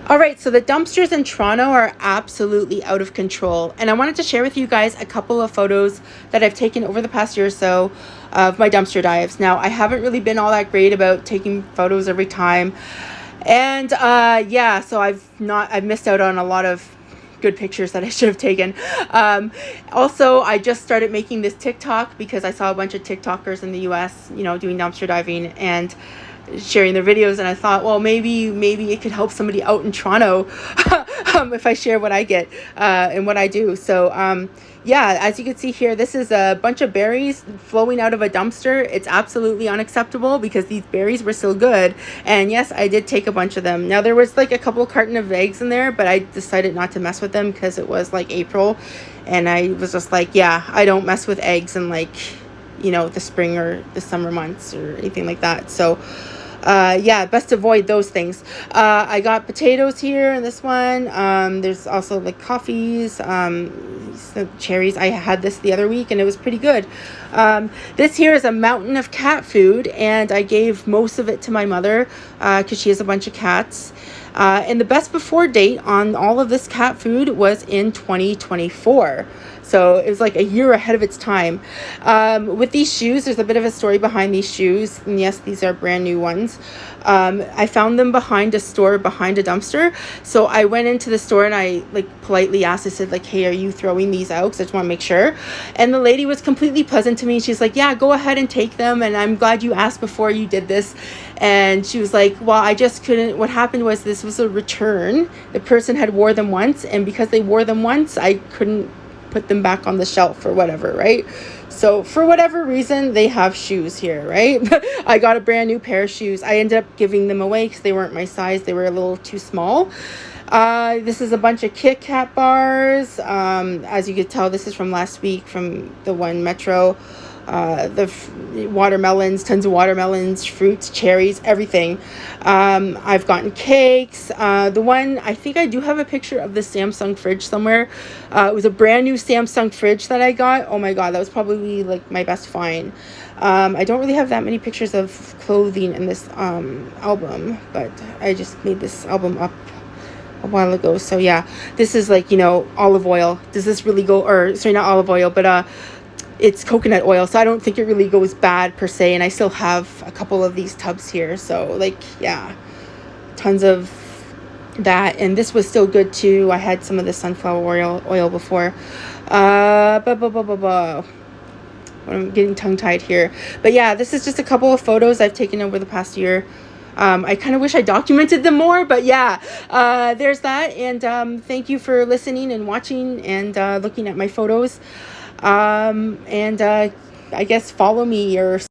All right, so the dumpsters in Toronto are absolutely out of control. And I wanted to share with you guys a couple of photos that I've taken over the past year or so of my dumpster dives. Now, I haven't really been all that great about taking photos every time. And yeah, so I've missed out on a lot of good pictures that I should have taken. Also, I just started making this TikTok because I saw a bunch of TikTokers in the US, doing dumpster diving and sharing their videos, and I thought, well, maybe it could help somebody out in Toronto if I share what I get and what I do. So yeah, as you can see here, this is a bunch of berries flowing out of a dumpster. It's absolutely unacceptable because these berries were still good, and yes, I did take a bunch of them. Now there was like a couple carton of eggs in there, but I decided not to mess with them because it was like April, and I was just like, yeah, I don't mess with eggs in like the spring or the summer months or anything like that. So yeah, best avoid those things. I got potatoes here in this one. There's also like coffees, some cherries. I had this the other week and it was pretty good. This here is a mountain of cat food, and I gave most of it to my mother because she has a bunch of cats. And the best before date on all of this cat food was in 2024. So it was like a year ahead of its time. With these shoes, there's a bit of a story behind these shoes. And yes, these are brand new ones. I found them behind a store, behind a dumpster. So I went into the store and I politely asked, I said hey, are you throwing these out? Because I just want to make sure. And the lady was completely pleasant to me. She's like, yeah, go ahead and take them. And I'm glad you asked before you did this. And she was like, well, I just couldn't. What happened was this was a return. The person had wore them once. And because they wore them once, I couldn't put them back on the shelf or whatever, right? So for whatever reason, they have shoes here, right? I got a brand new pair of shoes. I ended up giving them away because they weren't my size. They were a little too small. This is a bunch of Kit Kat bars. As you could tell, this is from last week from the one Metro. Watermelons, tons of watermelons, fruits, cherries, everything. I've gotten cakes. The one, I think I do have a picture of the Samsung fridge somewhere. It was a brand new Samsung fridge that I got. Oh my God, that was probably my best find. I don't really have that many pictures of clothing in this album, but I just made this album up a while ago. So yeah, this is olive oil. Does this really go, or sorry, not olive oil, but it's coconut oil, so I don't think it really goes bad per se, and I still have a couple of these tubs here, so yeah, tons of that. And this was still good too. I had some of the sunflower oil before. I'm getting tongue-tied here, but yeah, this is just a couple of photos I've taken over the past year. I kind of wish I documented them more, but yeah, there's that. And thank you for listening and watching and looking at my photos. I guess follow me or